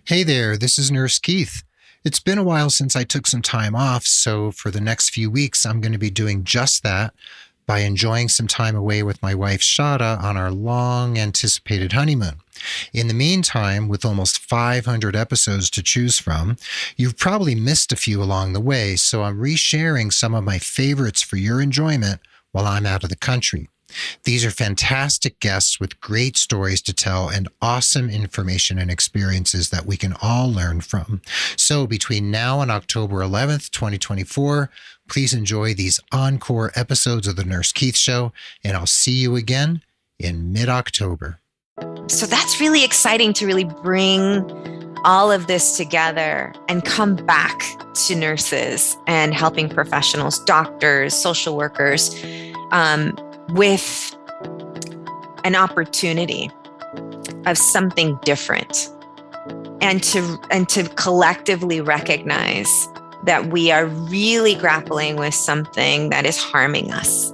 Hey there, this is Nurse Keith. It's been a while since I took some time off, so for the next few weeks, I'm going to be doing just that by enjoying some time away with my wife Shada on our long anticipated honeymoon. In the meantime, with almost 500 episodes to choose from, you've probably missed a few along the way, so I'm resharing some of my favorites for your enjoyment while I'm out of the country. These are fantastic guests with great stories to tell and awesome information and experiences that we can all learn from. So between now and October 11th, 2024, please enjoy these encore episodes of The Nurse Keith Show, and I'll see you again in mid-October. So that's really exciting to really bring all of this together and come back to nurses and helping professionals, doctors, social workers, with an opportunity of something different, and to collectively recognize that we are really grappling with something that is harming us.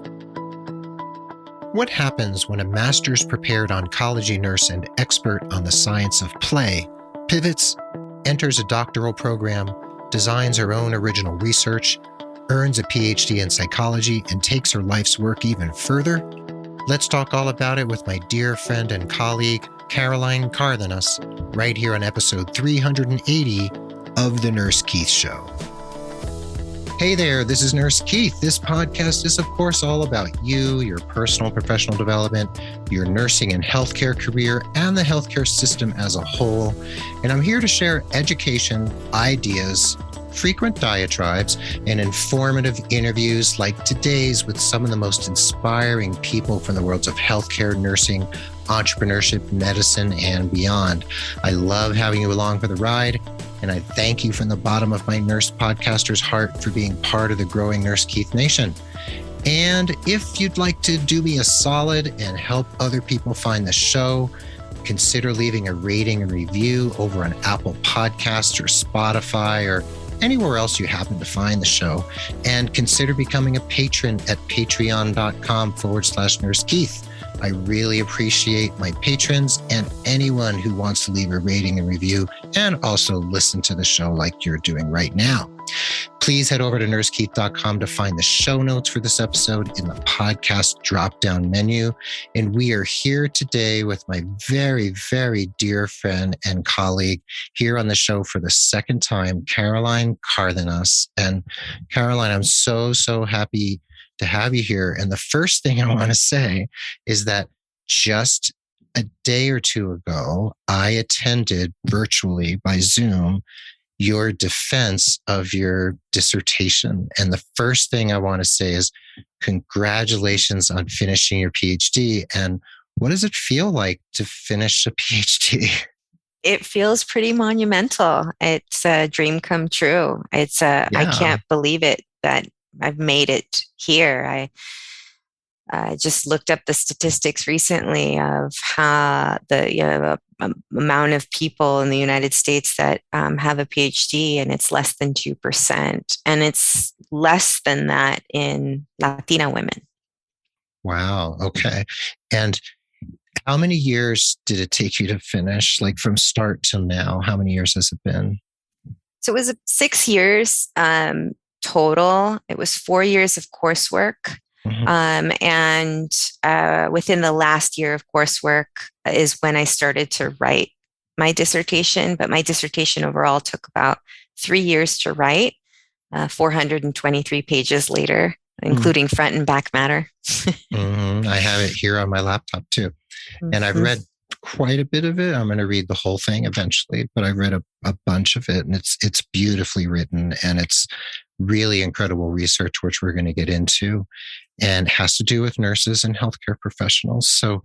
What happens when a master's prepared oncology nurse and expert on the science of play pivots, enters a doctoral program, designs her own original research, earns a PhD in psychology, and takes her life's work even further? Let's talk all about it with my dear friend and colleague, Caroline Cárdenas, right here on episode 380 of The Nurse Keith Show. Hey there, this is Nurse Keith. This podcast is, of course, all about you, your personal and professional development, your nursing and healthcare career, and the healthcare system as a whole. And I'm here to share education, ideas, frequent diatribes, and informative interviews like today's with some of the most inspiring people from the worlds of healthcare, nursing, entrepreneurship, medicine, and beyond. I love having you along for the ride, and I thank you from the bottom of my nurse podcaster's heart for being part of the growing Nurse Keith Nation. And if you'd like to do me a solid and help other people find the show, consider leaving a rating and review over on Apple Podcasts or Spotify or anywhere else you happen to find the show, and consider becoming a patron at patreon.com/Nurse Keith. I really appreciate my patrons and anyone who wants to leave a rating and review and also listen to the show like you're doing right now. Please head over to nursekeith.com to find the show notes for this episode in the podcast drop-down menu. And we are here today with my very, very dear friend and colleague here on the show for the second time, Caroline Cárdenas. And Caroline, I'm so happy to have you here. And the first thing I want to say is that just a day or two ago, I attended virtually by Zoom your defense of your dissertation. And the first thing I want to say is congratulations on finishing your PhD. And what does it feel like to finish a PhD? It feels pretty monumental. It's a dream come true. I can't believe it that I've made it here. I just looked up the statistics recently of how the amount of people in the United States that have a PhD, and it's less than 2%. And it's less than that in Latina women. Wow. Okay. And how many years did it take you to finish? Like from start till now, how many years has it been? So it was 6 years total. It was 4 years of coursework. And within the last year of coursework is when I started to write my dissertation. But my dissertation overall took about 3 years to write, 423 pages later, including front and back matter. I have it here on my laptop too. And I've read quite a bit of it. I'm going to read the whole thing eventually, but I read a bunch of it, and it's beautifully written, and it's really incredible research, which we're going to get into, and has to do with nurses and healthcare professionals. So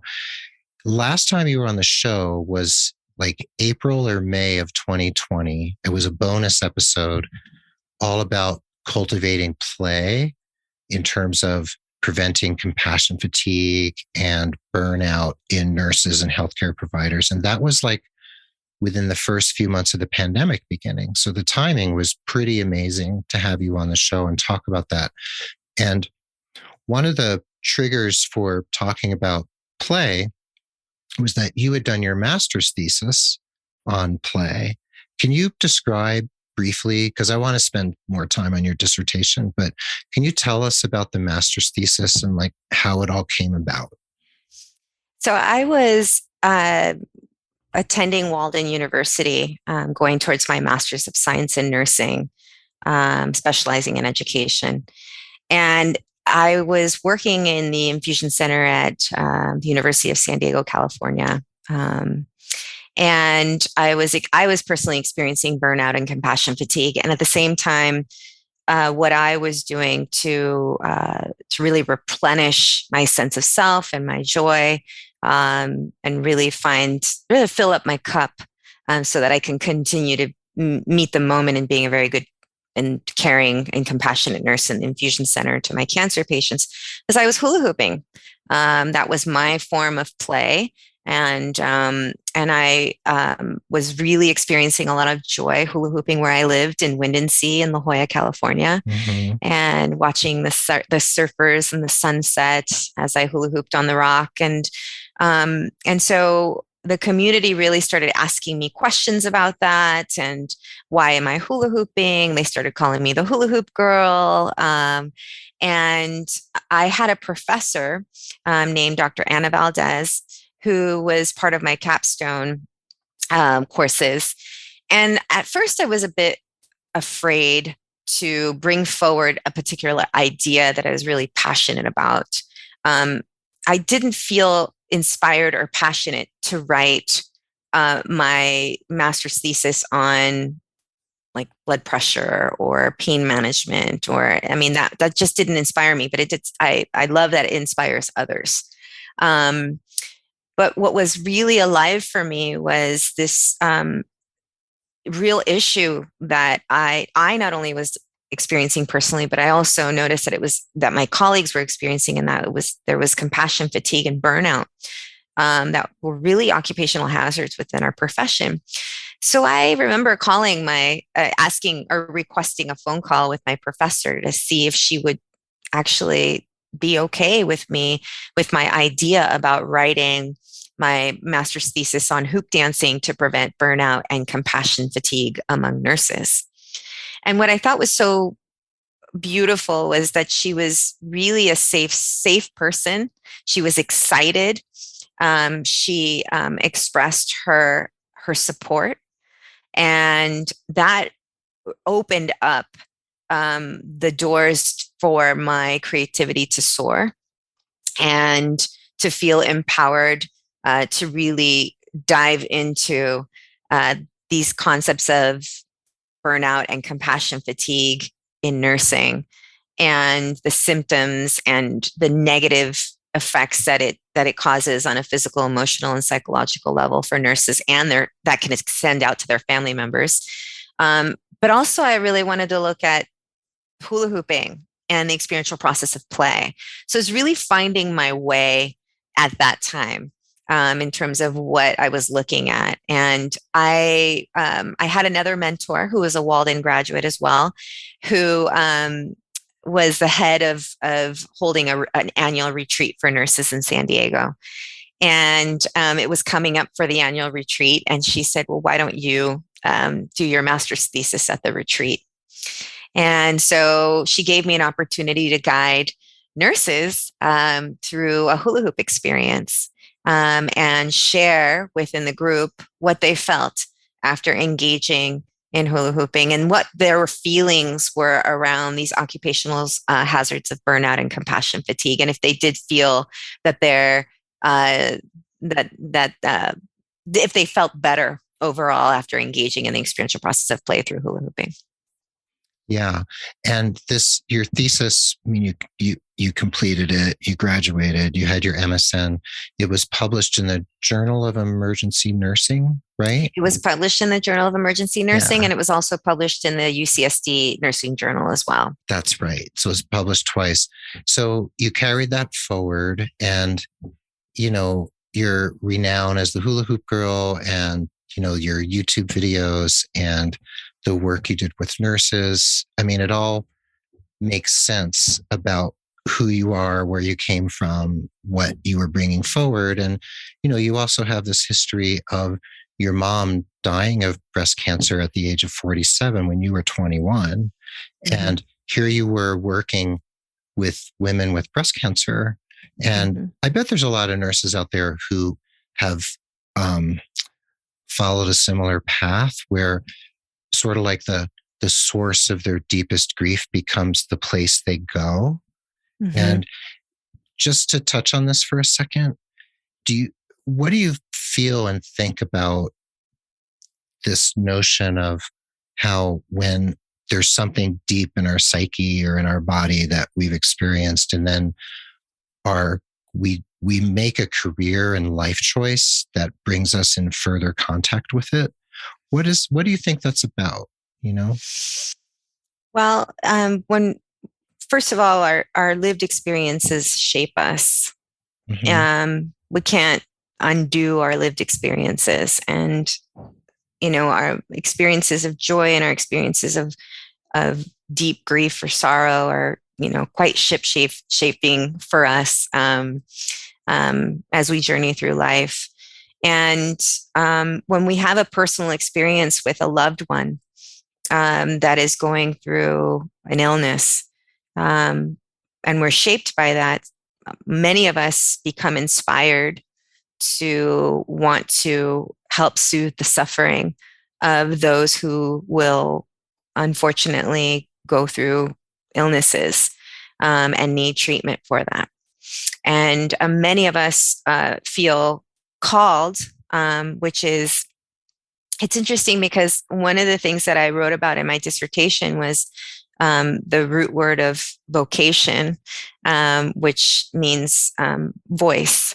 last time you were on the show was like April or May of 2020. It was a bonus episode all about cultivating play in terms of preventing compassion fatigue and burnout in nurses and healthcare providers. And that was like within the first few months of the pandemic beginning. So the timing was pretty amazing to have you on the show and talk about that. And one of the triggers for talking about play was that you had done your master's thesis on play. Can you describe briefly, because I want to spend more time on your dissertation, but can you tell us about the master's thesis and like how it all came about? So I was attending Walden University, going towards my Master's of Science in Nursing, specializing in education. And I was working in the infusion center at the University of San Diego, California. And I was personally experiencing burnout and compassion fatigue. And at the same time, what I was doing to really replenish my sense of self and my joy, and really fill up my cup, so that I can continue to meet the moment and being a very good and caring and compassionate nurse in the infusion center to my cancer patients, as I was hula hooping. That was my form of play. And I was really experiencing a lot of joy hula hooping where I lived in Windansea in La Jolla, California, and watching the surfers and the sunset as I hula hooped on the rock. And so the community really started asking me questions about that and why am I hula hooping? They started calling me the hula hoop girl. And I had a professor named Dr. Anna Valdez, who was part of my capstone courses. And at first I was a bit afraid to bring forward a particular idea that I was really passionate about. I didn't feel inspired or passionate to write my master's thesis on like blood pressure or pain management, or I mean that just didn't inspire me, but it did. I love that it inspires others. But what was really alive for me was this real issue that I not only was experiencing personally, but I also noticed that my colleagues were experiencing, and there was compassion fatigue and burnout that were really occupational hazards within our profession. So I remember calling asking or requesting a phone call with my professor to see if she would actually be okay with me, with my idea about writing my master's thesis on hoop dancing to prevent burnout and compassion fatigue among nurses. And what I thought was so beautiful was that she was really a safe person. She was excited. She expressed her support, and that opened up the doors for my creativity to soar and to feel empowered to really dive into these concepts of burnout and compassion fatigue in nursing, and the symptoms and the negative effects that it causes on a physical, emotional, and psychological level for nurses, and that can extend out to their family members. But also, I really wanted to look at hula hooping and the experiential process of play. So it's really finding my way at that time. In terms of what I was looking at. And I had another mentor who was a Walden graduate as well, who was the head of holding an annual retreat for nurses in San Diego. And it was coming up for the annual retreat. And she said, well, why don't you do your master's thesis at the retreat? And so she gave me an opportunity to guide nurses through a hula hoop experience. And share within the group what they felt after engaging in hula hooping and what their feelings were around these occupational hazards of burnout and compassion fatigue, and if they did feel that if they felt better overall after engaging in the experiential process of play through hula hooping. Yeah. And your thesis, I mean, you completed it, you graduated, you had your MSN. It was published in the Journal of Emergency Nursing, right? It was published in the Journal of Emergency Nursing, and it was also published in the UCSD Nursing Journal as well. That's right. So it was published twice. So you carried that forward, and, you're renowned as the hula hoop girl, and, your YouTube videos and the work you did with nurses. I mean, it all makes sense about who you are, where you came from, what you were bringing forward. And, you also have this history of your mom dying of breast cancer at the age of 47 when you were 21. And here you were working with women with breast cancer. And I bet there's a lot of nurses out there who have followed a similar path where sort of like the source of their deepest grief becomes the place they go. And just to touch on this for a second, what do you feel and think about this notion of how when there's something deep in our psyche or in our body that we've experienced, and then we make a career and life choice that brings us in further contact with it? What do you think that's about? Well, first of all, our lived experiences shape us. We can't undo our lived experiences, and our experiences of joy and our experiences of deep grief or sorrow are quite shaping for us as we journey through life. And when we have a personal experience with a loved one that is going through an illness, and we're shaped by that, many of us become inspired to want to help soothe the suffering of those who will unfortunately go through illnesses and need treatment for that. And many of us feel called, which is, it's interesting because one of the things that I wrote about in my dissertation was the root word of vocation, which means voice.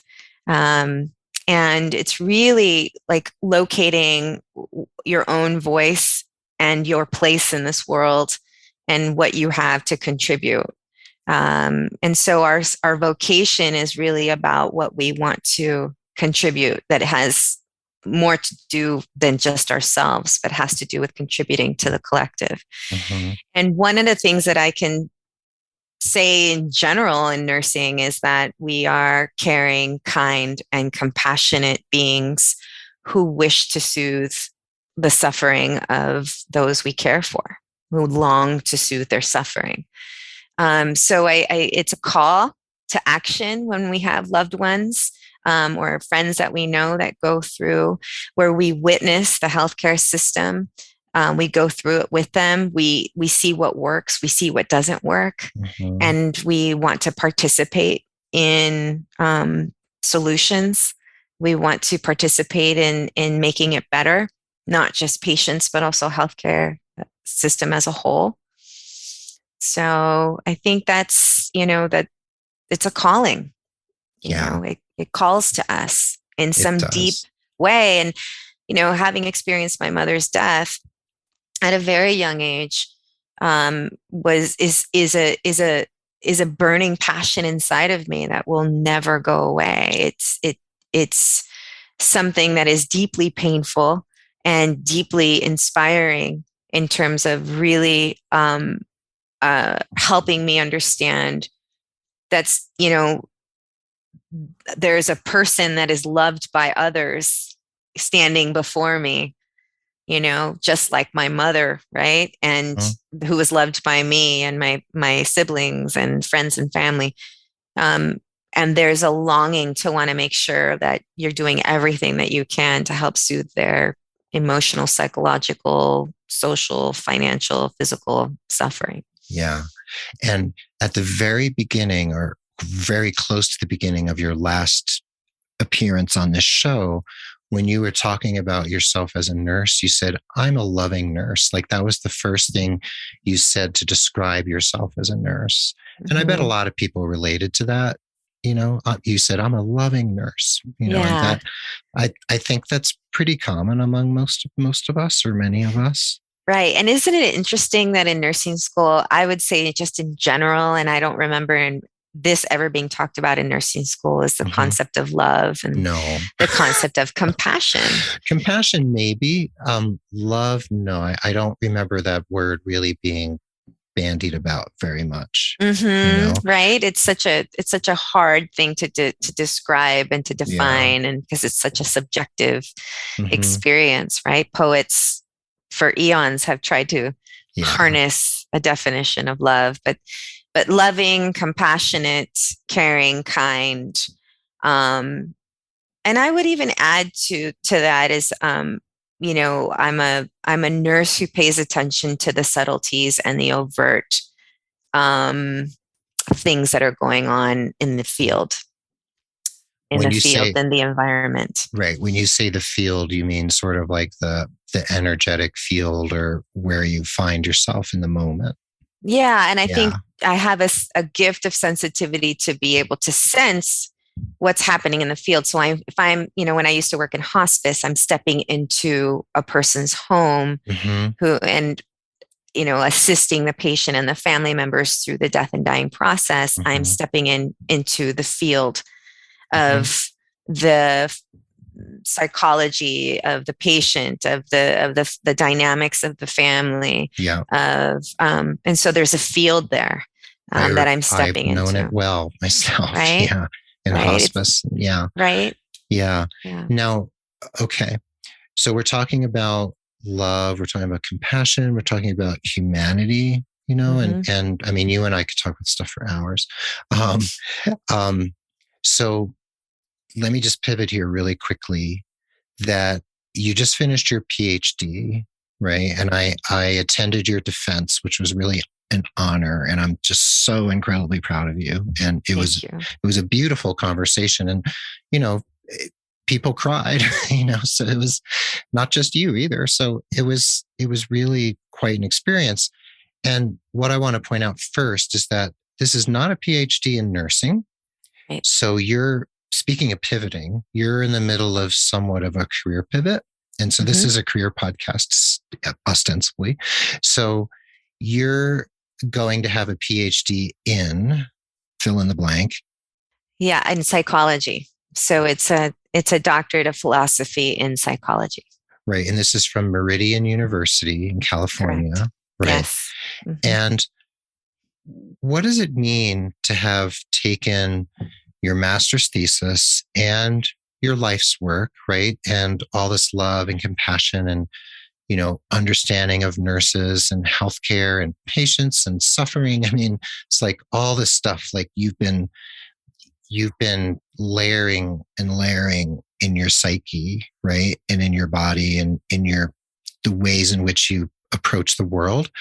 And it's really like locating your own voice and your place in this world and what you have to contribute. And so our vocation is really about what we want to contribute, that has more to do than just ourselves, but has to do with contributing to the collective. And one of the things that I can say in general in nursing is that we are caring, kind, and compassionate beings who wish to soothe the suffering of those we care for, who long to soothe their suffering. So it's a call to action when we have loved ones or friends that we know that go through, where we witness the healthcare system. We go through it with them. We see what works. We see what doesn't work. And we want to participate in solutions. We want to participate in making it better, not just patients, but also healthcare system as a whole. So I think that's, that it's a calling. It calls to us in some deep way. And, having experienced my mother's death at a very young age, is a burning passion inside of me that will never go away. It's something that is deeply painful and deeply inspiring in terms of really helping me understand that's, there's a person that is loved by others standing before me, just like my mother, right? And who was loved by me and my siblings and friends and family. And there's a longing to want to make sure that you're doing everything that you can to help soothe their emotional, psychological, social, financial, physical suffering. Yeah. And at the very beginning, or very close to the beginning of your last appearance on this show, when you were talking about yourself as a nurse, you said, "I'm a loving nurse." Like that was the first thing you said to describe yourself as a nurse. And I bet a lot of people related to that. You said, "I'm a loving nurse," and that I think that's pretty common among most of us, or many of us. Right. And isn't it interesting that in nursing school, I would say just in general, and I don't remember this ever being talked about in nursing school, is the concept of love and the concept of compassion. Compassion, maybe. Love, no. I don't remember that word really being bandied about very much. Mm-hmm. Right? It's such a hard thing to describe and to define, and because it's such a subjective experience, right? Poets for eons have tried to harness a definition of love, but loving, compassionate, caring, kind. And I would even add to that is, I'm a nurse who pays attention to the subtleties and the overt things that are going on in the field, and the environment. Right. When you say the field, you mean sort of like the energetic field, or where you find yourself in the moment. Yeah. And I think I have a gift of sensitivity to be able to sense what's happening in the field. So if I'm, when I used to work in hospice, I'm stepping into a person's home assisting the patient and the family members through the death and dying process. I'm stepping into the field of the psychology of the patient, of the dynamics of the family. And so there's a field there that I'm stepping into. I've known it well myself. Right? Yeah. In hospice. Right. Yeah. Now, okay. So we're talking about love, we're talking about compassion, we're talking about humanity, and I mean, you and I could talk about stuff for hours. So let me just pivot here really quickly, that you just finished your PhD, right? And I attended your defense, which was really an honor, and I'm just so incredibly proud of you. And it was a beautiful conversation, and people cried, so it was not just you either. So it was really quite an experience. And what I want to point out first is that this is not a PhD in nursing. Right. So you're, speaking of pivoting, you're in the middle of somewhat of a career pivot. And so this is a career podcast, ostensibly. So you're going to have a PhD in fill in the blank. Yeah, in psychology. So it's a doctorate of philosophy in psychology. Right. And this is from Meridian University in California. Correct. Right. Yes. And what does it mean to have taken your master's thesis and your life's work, right? And all this love and compassion and, understanding of nurses and healthcare and patients and suffering. I mean, it's like all this stuff, like you've been layering and layering in your psyche, right? And in your body and in the ways in which you approach the world.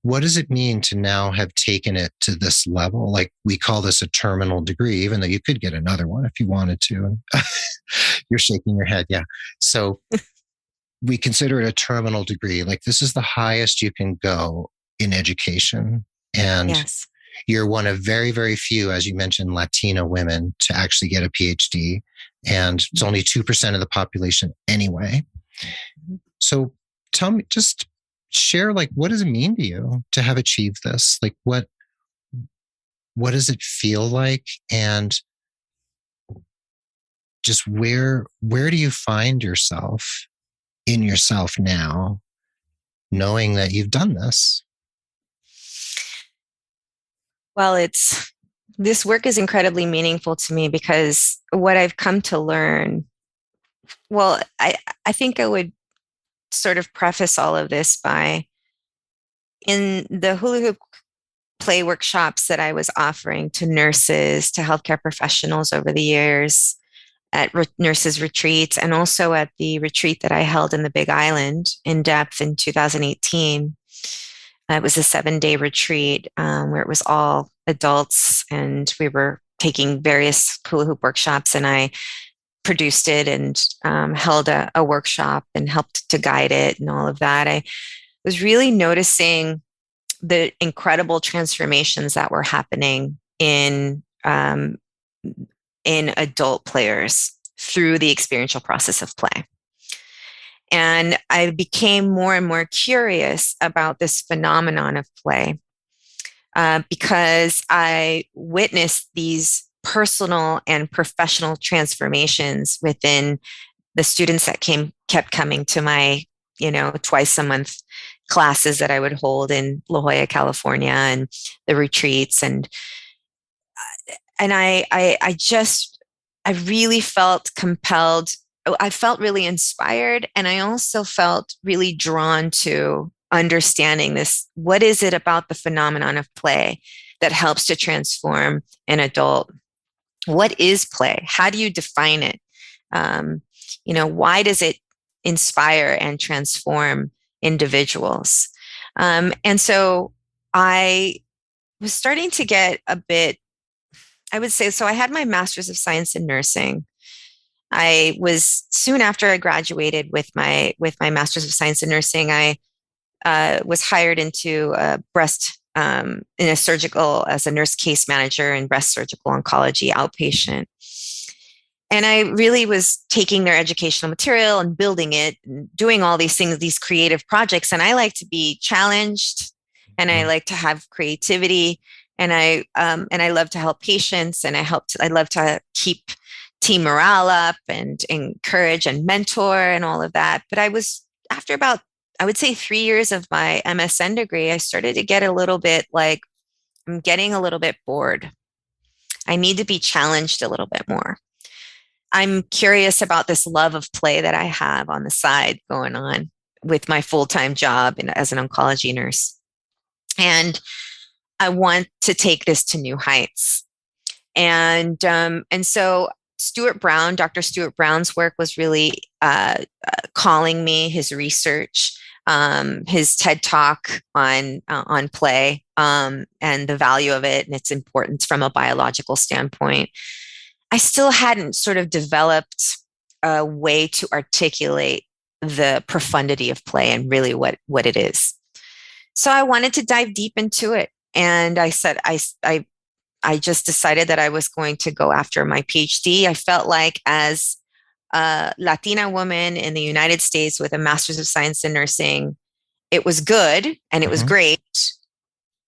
What does it mean to now have taken it to this level? Like, we call this a terminal degree, even though you could get another one if you wanted to. You're shaking your head. Yeah. So we consider it a terminal degree. Like, this is the highest you can go in education. And you're one of very, very few, as you mentioned, Latina women to actually get a PhD. And it's only 2% of the population anyway. So tell me, just share, like, what does it mean to you to have achieved this? Like, what does it feel like? And just where do you find yourself in yourself now, knowing that you've done this? Well, this work is incredibly meaningful to me because what I've come to learn, well, I think I would sort of preface all of this by, in the hula hoop play workshops that I was offering to nurses, to healthcare professionals over the years, at nurses retreats, and also at the retreat that I held in the Big Island in depth in 2018. It was a 7-day retreat where it was all adults, and we were taking various hula hoop workshops, and I produced it and held a workshop and helped to guide it and all of that. I was really noticing the incredible transformations that were happening in adult players through the experiential process of play. And I became more and more curious about this phenomenon of play because I witnessed these personal and professional transformations within the students that kept coming to my twice a month classes that I would hold in La Jolla, California, and the retreats. And I really felt compelled. I felt really inspired. And I also felt really drawn to understanding this. What is it about the phenomenon of play that helps to transform an adult? What is play? How do you define it? Why does it inspire and transform individuals? And so I was starting to get a bit, I would say, so I had my master's of science in nursing. I was soon after I graduated with my master's of science in nursing, I was hired into in a surgical as a nurse case manager in breast surgical oncology outpatient. And I really was taking their educational material and building it and doing all these things, these creative projects. And I like to be challenged, and I like to have creativity, and I love to help patients, and I love to keep team morale up and encourage and mentor and all of that. But after about, I would say, 3 years of my MSN degree, I started to get a little bit like, I'm getting a little bit bored. I need to be challenged a little bit more. I'm curious about this love of play that I have on the side going on with my full-time job as an oncology nurse. And I want to take this to new heights. And so Dr. Stuart Brown's work was really calling me, his research, his TED Talk on play, and the value of it and its importance from a biological standpoint. I still hadn't sort of developed a way to articulate the profundity of play and really what it is. So I wanted to dive deep into it. And I said, I just decided that I was going to go after my PhD. I felt like, as a Latina woman in the United States with a master's of science in nursing, it was good and it was great,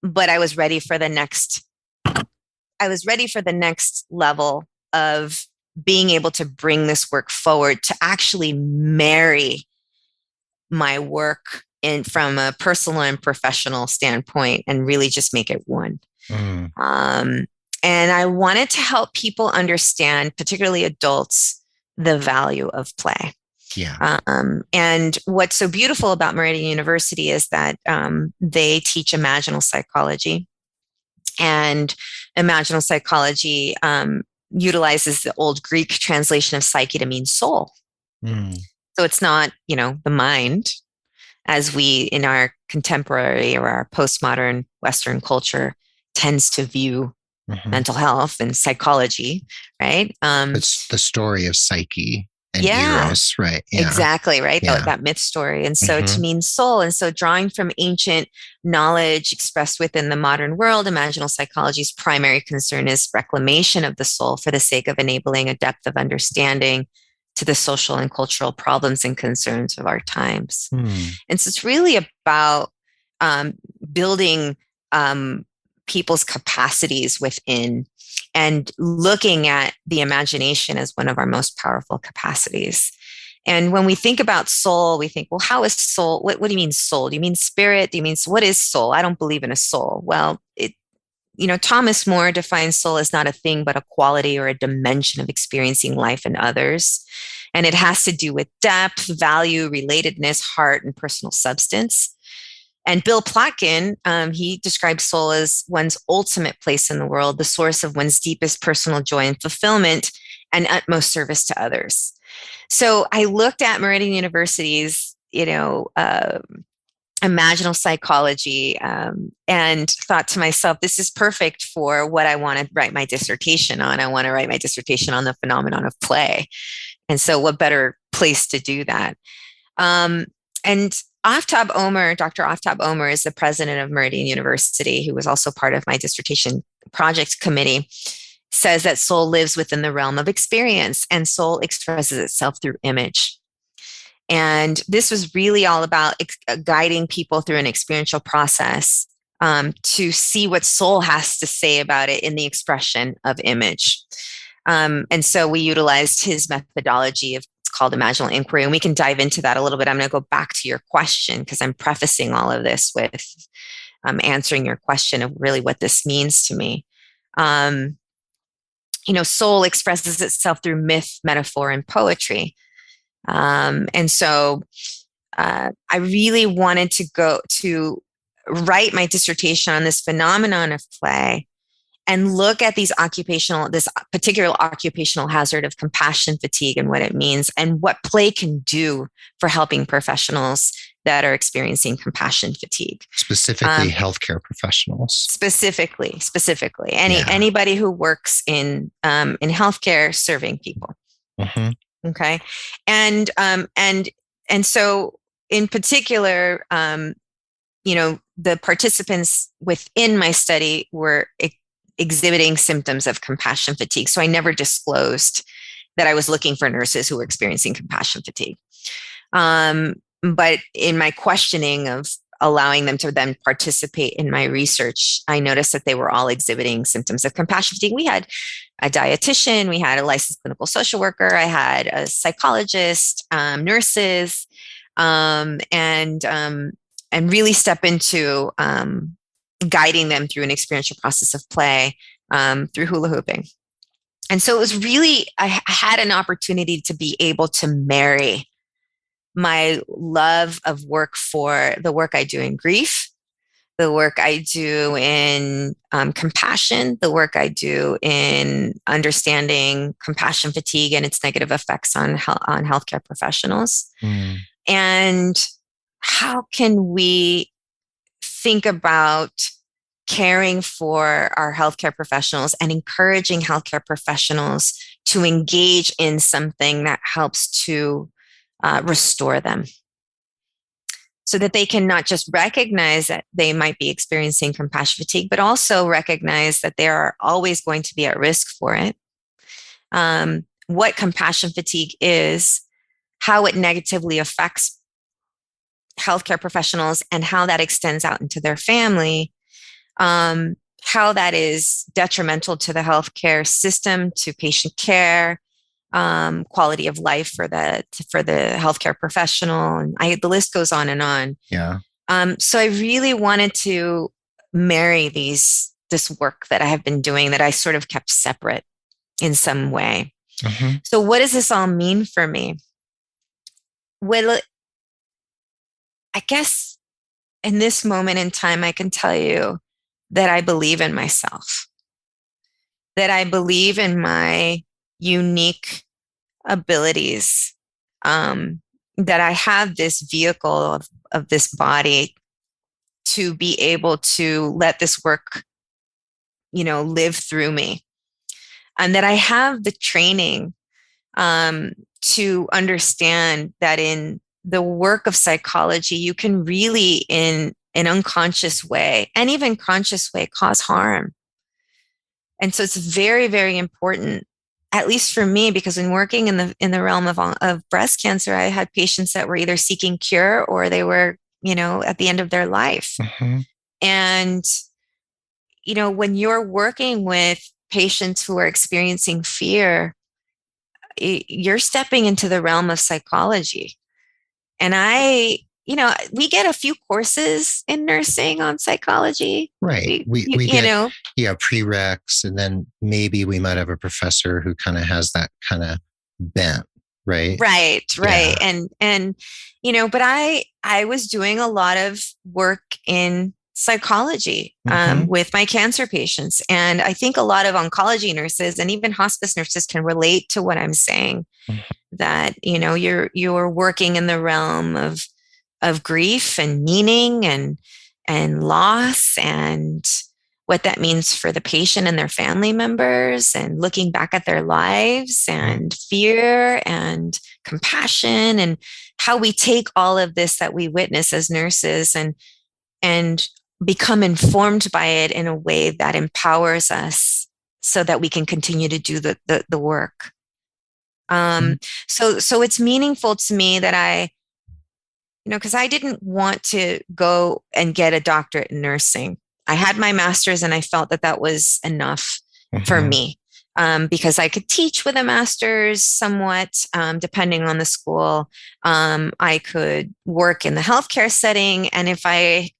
but I was ready for the next level of being able to bring this work forward, to actually marry my work from a personal and professional standpoint and really just make it one. And I wanted to help people understand, particularly adults, the value of play. Yeah. And what's so beautiful about Meridian University is that they teach imaginal psychology. And imaginal psychology utilizes the old Greek translation of psyche to mean soul. So it's not, the mind, as we in our contemporary or our postmodern Western culture tends to view mental health and psychology, right? It's the story of psyche and Eros, right? Yeah, exactly, right? Yeah. That myth story. And so to mean soul. And so drawing from ancient knowledge expressed within the modern world, imaginal psychology's primary concern is reclamation of the soul for the sake of enabling a depth of understanding to the social and cultural problems and concerns of our times. And so it's really about building people's capacities within and looking at the imagination as one of our most powerful capacities. And when we think about soul, we think, well, how is soul? What do you mean soul? Do you mean spirit? Do you mean, what is soul? I don't believe in a soul. Well, Thomas More defines soul as not a thing, but a quality or a dimension of experiencing life and others. And it has to do with depth, value, relatedness, heart, and personal substance. And Bill Plotkin, he describes soul as one's ultimate place in the world, the source of one's deepest personal joy and fulfillment, and utmost service to others. So I looked at Meridian University's, imaginal psychology, and thought to myself, this is perfect for what I want to write my dissertation on. I want to write my dissertation on the phenomenon of play. And so what better place to do that? And Dr. Aftab Omer is the president of Meridian University, who was also part of my dissertation project committee, says that soul lives within the realm of experience and soul expresses itself through image. And this was really all about guiding people through an experiential process to see what soul has to say about it in the expression of image. And so we utilized his methodology of, it's called imaginal inquiry, and we can dive into that a little bit. I'm going to go back to your question because I'm prefacing all of this with answering your question of really what this means to me. Soul expresses itself through myth, metaphor, and poetry. And so I really wanted to go to write my dissertation on this phenomenon of play and look at this particular occupational hazard of compassion fatigue and what it means and what play can do for helping professionals that are experiencing compassion fatigue. Specifically healthcare professionals. Specifically. Anybody who works in healthcare serving people. Mm-hmm. Okay. And so in particular, the participants within my study were exhibiting symptoms of compassion fatigue. So I never disclosed that I was looking for nurses who were experiencing compassion fatigue. But in my questioning of allowing them to then participate in my research, I noticed that they were all exhibiting symptoms of compassion fatigue. We had a dietitian, we had a licensed clinical social worker, I had a psychologist, nurses, and really step into guiding them through an experiential process of play through hula hooping. And so it was really, I had an opportunity to be able to marry my love of work for the work I do in grief, the work I do in compassion, the work I do in understanding compassion fatigue and its negative effects on healthcare professionals. Mm. And how can we think about caring for our healthcare professionals and encouraging healthcare professionals to engage in something that helps to restore them, so that they can not just recognize that they might be experiencing compassion fatigue, but also recognize that they are always going to be at risk for it. What compassion fatigue is, how it negatively affects healthcare professionals, and how that extends out into their family, how that is detrimental to the healthcare system, to patient care, quality of life for the healthcare professional, and the list goes on and on. Yeah. So I really wanted to marry this work that I have been doing that I sort of kept separate in some way. Mm-hmm. So what does this all mean for me? Well, I guess in this moment in time, I can tell you that I believe in myself, that I believe in my unique abilities, that I have this vehicle of this body to be able to let this work, live through me, and that I have the training to understand that in the work of psychology, you can really, in an unconscious way and even conscious way, cause harm. And so it's very, very important, at least for me, because in working in the realm of breast cancer, I had patients that were either seeking cure or they were, at the end of their life. Mm-hmm. And, when you're working with patients who are experiencing fear, you're stepping into the realm of psychology. And we get a few courses in nursing on psychology. Right. We get, prereqs, and then maybe we might have a professor who kind of has that kind of bent, right? Right. Yeah. And but I was doing a lot of work in psychology with my cancer patients. And I think a lot of oncology nurses and even hospice nurses can relate to what I'm saying, that, you're working in the realm of grief and meaning and loss, and what that means for the patient and their family members, and looking back at their lives, and fear and compassion, and how we take all of this that we witness as nurses and become informed by it in a way that empowers us so that we can continue to do the work. So it's meaningful to me that I, because I didn't want to go and get a doctorate in nursing. I had my master's and I felt that was enough for me. because I could teach with a master's somewhat, depending on the school. I could work in the healthcare setting. And if I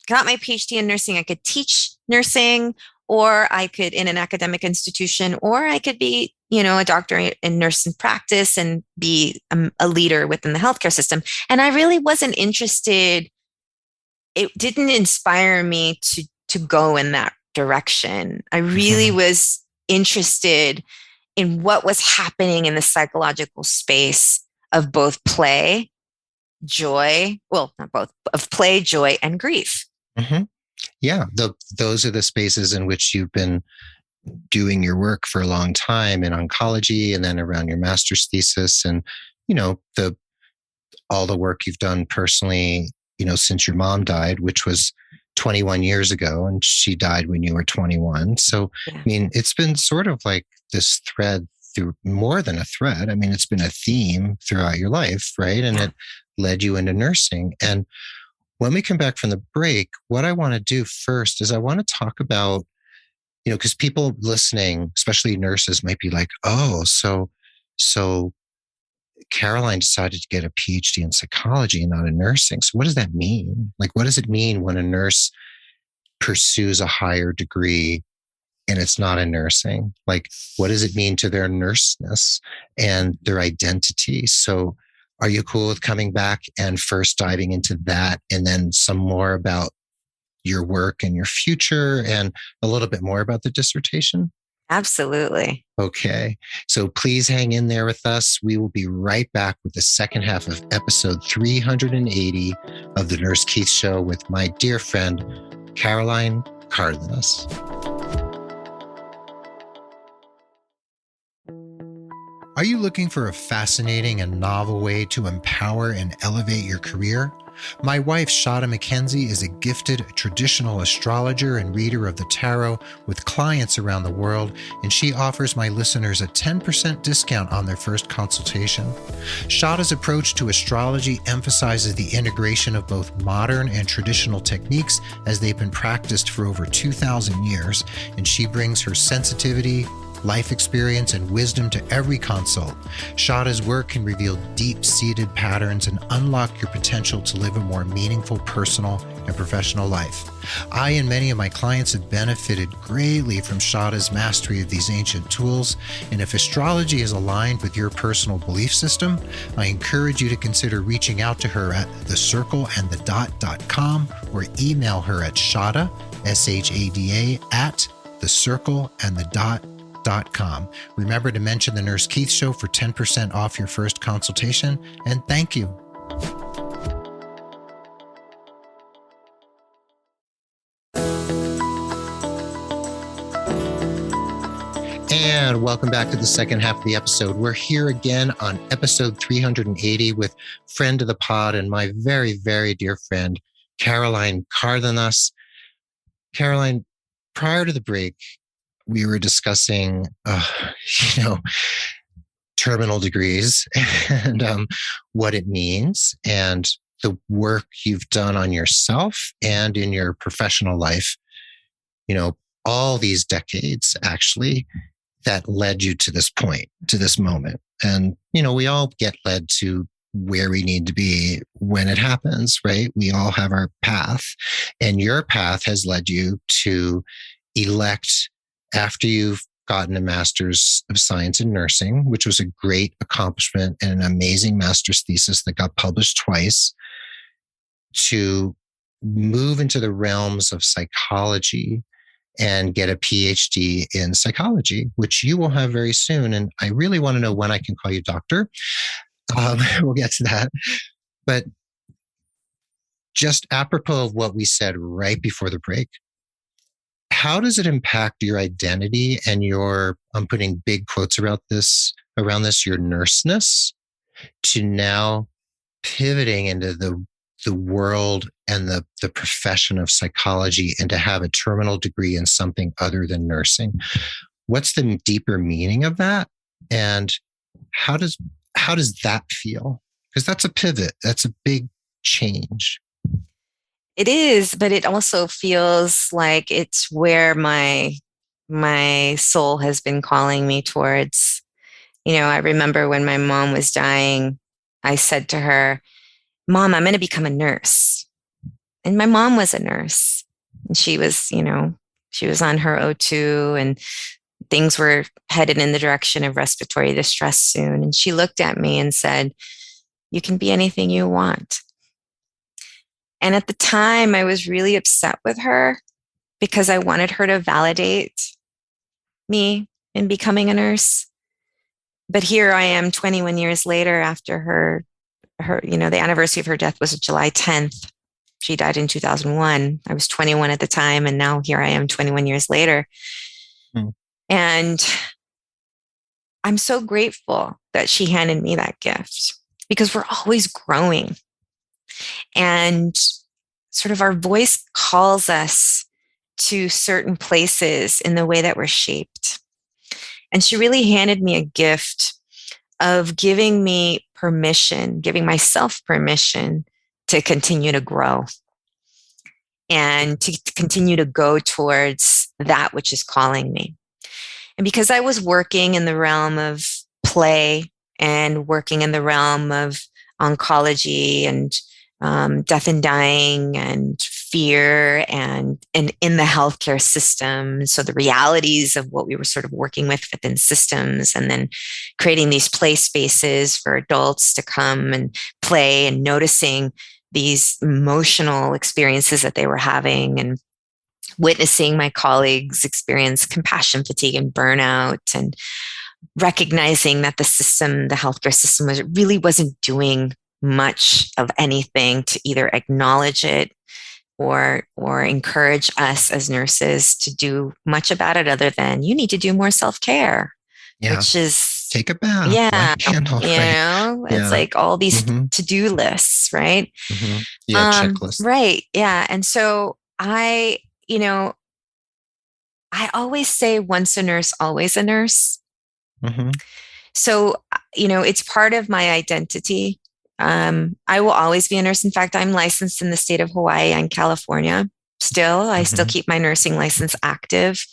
got my PhD in nursing, I could teach nursing, or I could in an academic institution, or I could be, a doctor in nurse in practice and be a leader within the healthcare system. And I really wasn't interested. It didn't inspire me to go in that direction. I really was interested in what was happening in the psychological space of both play, joy, well, not both, of play, joy, and grief. Mm-hmm. Yeah, those are the spaces in which you've been doing your work for a long time in oncology, and then around your master's thesis, and all the work you've done personally, since your mom died, which was 21 years ago, and she died when you were 21. So, yeah. I mean, it's been sort of like this thread through more than a thread. I mean, it's been a theme throughout your life, right? And it led you into nursing. And when we come back from the break, what I want to do first is I want to talk about, because people listening, especially nurses, might be like, oh, so Caroline decided to get a PhD in psychology and not in nursing. So what does that mean? Like, what does it mean when a nurse pursues a higher degree and it's not in nursing? Like, what does it mean to their nurseness and their identity? So are you cool with coming back and first diving into that, and then some more about your work and your future, and a little bit more about the dissertation? Absolutely. Okay. So please hang in there with us. We will be right back with the second half of episode 380 of the Nurse Keith Show with my dear friend, Caroline Cárdenas. Are you looking for a fascinating and novel way to empower and elevate your career? My wife, Shada McKenzie, is a gifted traditional astrologer and reader of the tarot with clients around the world, and she offers my listeners a 10% discount on their first consultation. Shada's approach to astrology emphasizes the integration of both modern and traditional techniques as they've been practiced for over 2,000 years, and she brings her sensitivity, life experience, and wisdom to every consult. Shada's work can reveal deep-seated patterns and unlock your potential to live a more meaningful personal and professional life. I and many of my clients have benefited greatly from Shada's mastery of these ancient tools, and if astrology is aligned with your personal belief system, I encourage you to consider reaching out to her at thecircleandthedot.com or email her at Shada, S-H-A-D-A, at thecircleandthedot.com. Remember to mention the Nurse Keith Show for 10% off your first consultation, and thank you. And welcome back to the second half of the episode. We're here again on episode 380 with friend of the pod and my very, very dear friend, Caroline Cárdenas. Caroline, prior to the break, we were discussing, terminal degrees and what it means, and the work you've done on yourself and in your professional life, all these decades actually that led you to this point, to this moment. And, we all get led to where we need to be when it happens, right? We all have our path, and your path has led you to elect, after you've gotten a master's of science in nursing, which was a great accomplishment and an amazing master's thesis that got published twice, to move into the realms of psychology and get a PhD in psychology, which you will have very soon. And I really want to know when I can call you doctor. We'll get to that. But just apropos of what we said right before the break, how does it impact your identity and your, I'm putting big quotes around this, your nurseness, to now pivoting into the world and the profession of psychology, and to have a terminal degree in something other than nursing? What's the deeper meaning of that? And how does that feel? Because that's a pivot. That's a big change. It is, but it also feels like it's where my my soul has been calling me towards. I remember when my mom was dying, I said to her, Mom, I'm going to become a nurse. And my mom was a nurse. And she was on her O2 and things were headed in the direction of respiratory distress soon. And she looked at me and said, you can be anything you want. And at the time, I was really upset with her because I wanted her to validate me in becoming a nurse. But here I am 21 years later after her, the anniversary of her death was July 10th. She died in 2001. I was 21 at the time. And now here I am 21 years later. And I'm so grateful that she handed me that gift because we're always growing. And sort of our voice calls us to certain places in the way that we're shaped. And she really handed me a gift of giving me permission, giving myself permission to continue to grow and to continue to go towards that which is calling me. And because I was working in the realm of play and working in the realm of oncology and death and dying and fear and in the healthcare system. So the realities of what we were sort of working with within systems, and then creating these play spaces for adults to come and play and noticing these emotional experiences that they were having, and witnessing my colleagues experience compassion fatigue and burnout, and recognizing that the healthcare system really wasn't doing much of anything to either acknowledge it or encourage us as nurses to do much about it, other than you need to do more self-care, which is take a bath, light candle, it's like all these to-do lists, right? Checklist, right. Yeah. And so I always say once a nurse, always a nurse. So, it's part of my identity. I will always be a nurse. In fact, I'm licensed in the state of Hawaii and California. I still keep my nursing license active.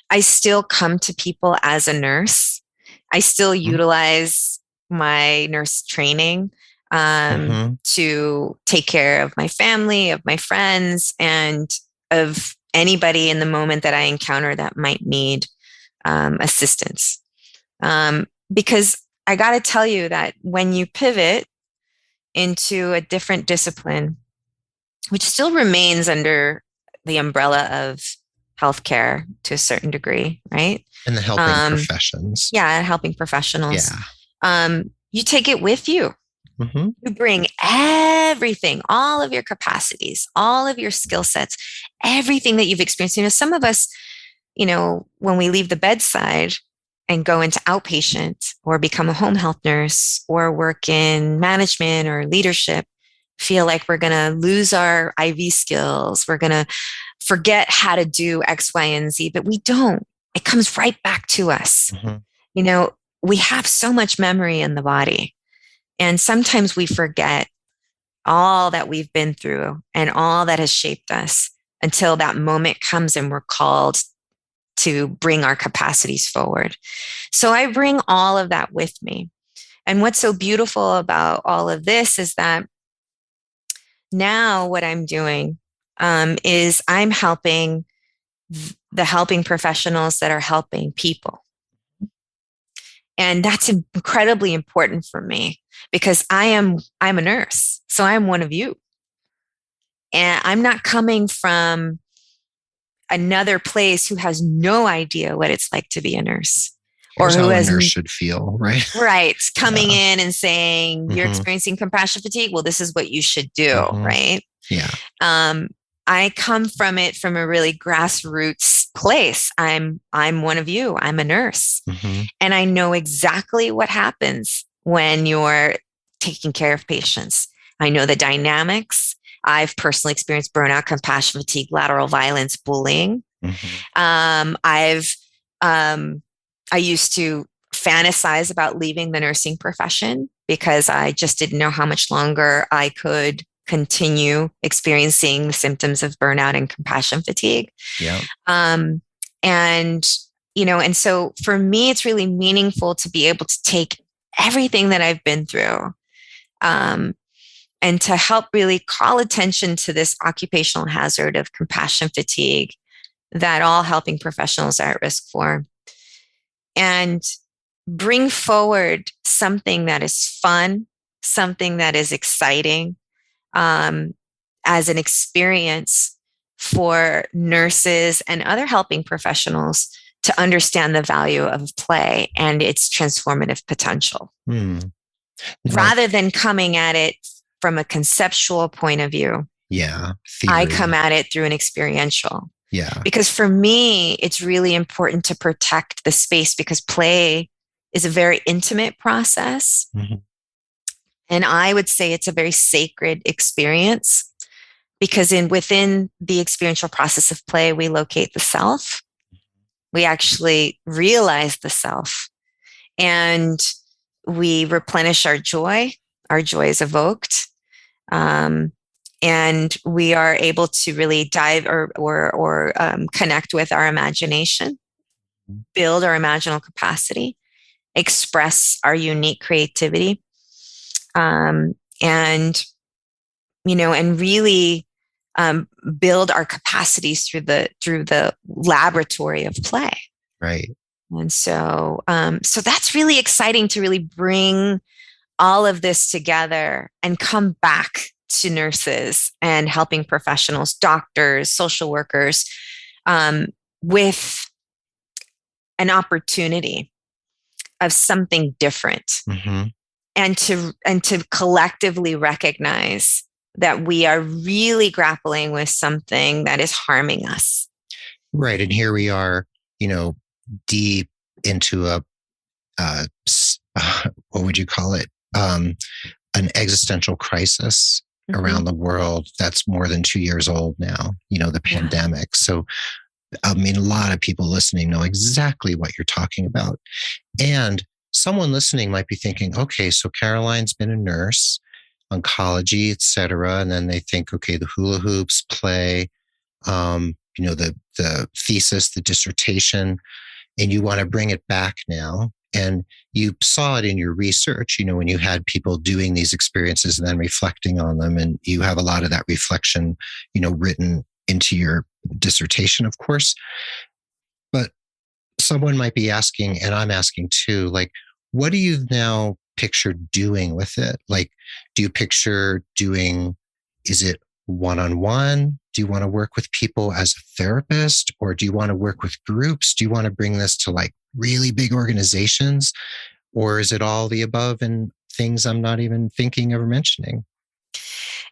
I still come to people as a nurse. I still utilize my nurse training to take care of my family, of my friends, and of anybody in the moment that I encounter that might need assistance. Because I got to tell you that when you pivot into a different discipline, which still remains under the umbrella of healthcare to a certain degree, right? And the helping professions. Yeah, helping professionals. Yeah. You take it with you. You bring everything, all of your capacities, all of your skill sets, everything that you've experienced. Some of us, when we leave the bedside and go into outpatient or become a home health nurse or work in management or leadership, feel like we're going to lose our IV skills. We're going to forget how to do X, Y, and Z, but we don't. It comes right back to us. We have so much memory in the body. And sometimes we forget all that we've been through and all that has shaped us until that moment comes and we're called to bring our capacities forward. So I bring all of that with me. And what's so beautiful about all of this is that now what I'm doing is I'm helping the helping professionals that are helping people. And that's incredibly important for me because I'm a nurse. So I'm one of you. And I'm not coming from another place who has no idea what it's like to be a nurse. Here's or who how a nurse should feel, right? Right. Coming in and saying, you're experiencing compassion fatigue. Well, this is what you should do, right? Yeah. I come from it from a really grassroots place. I'm one of you. I'm a nurse. And I know exactly what happens when you're taking care of patients. I know the dynamics. I've personally experienced burnout, compassion fatigue, lateral violence, bullying. I used to fantasize about leaving the nursing profession because I just didn't know how much longer I could continue experiencing the symptoms of burnout and compassion fatigue. Yeah. And, and so for me, it's really meaningful to be able to take everything that I've been through, and to help really call attention to this occupational hazard of compassion fatigue that all helping professionals are at risk for, and bring forward something that is fun, something that is exciting, as an experience for nurses and other helping professionals to understand the value of play and its transformative potential. Rather than coming at it from a conceptual point of view. Yeah. Theory. I come at it through an experiential. Yeah. Because for me, it's really important to protect the space, because play is a very intimate process. Mm-hmm. And I would say it's a very sacred experience, because within the experiential process of play, we locate the self. We actually realize the self, and we replenish our joy. Our joy is evoked. And we are able to really dive or connect with our imagination, build our imaginal capacity, express our unique creativity, and really build our capacities through the laboratory of play. Right. And so that's really exciting to really bring all of this together and come back to nurses and helping professionals, doctors, social workers, with an opportunity of something different, mm-hmm. and to collectively recognize that we are really grappling with something that is harming us. Right. And here we are, deep into what would you call it? An existential crisis, mm-hmm. around the world that's more than 2 years old now, the pandemic. So, a lot of people listening know exactly what you're talking about. And someone listening might be thinking, okay, so Caroline's been a nurse, oncology, et cetera. And then they think, okay, the hula hoops, play, the thesis, the dissertation, and you want to bring it back now. And you saw it in your research, when you had people doing these experiences and then reflecting on them. And you have a lot of that reflection, written into your dissertation, of course. But someone might be asking, and I'm asking too, what do you now picture doing with it? Do you picture is it one-on-one? Do you want to work with people as a therapist, or do you want to work with groups? Do you want to bring this to really big organizations, or is it all the above and things I'm not even thinking of or mentioning?